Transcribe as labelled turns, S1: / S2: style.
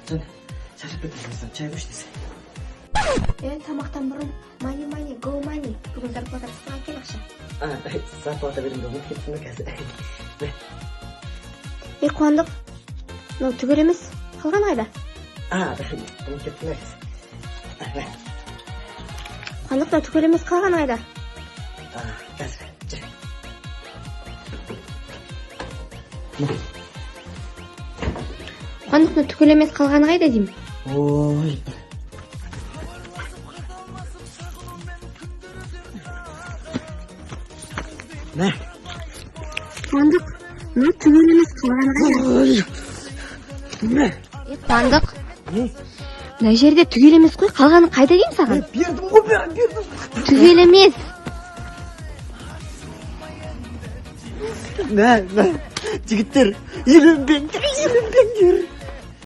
S1: Жан, шашып кетесің, чай қойшы десе.
S2: Тамақтан бұрын мани, go money. Бүгін зарплатасына әкел ақша.
S1: Зарплата беремін, ұмытып кеттім қазір.
S2: Қуандық, мынау түгел емес, қалған қайда?
S1: Ұмытып кеттім қазір.
S2: Қуандық, мынау түгел емес, қалған қайда?
S1: Қазір, жүр.
S2: Қуандық, мынау түгел емес, қалған қайда деймін?
S1: Ой. Мә.
S2: Қуандық, мынау түгел емес, қалған қайда?
S1: Мә.
S2: Қуандық, мына жерде түгел емес қой, қалғаны қайда деймін саған?
S1: Бердім ғой, бердім.
S2: Түгел емес.
S1: Мә, жігіттер, үйленбеңдер.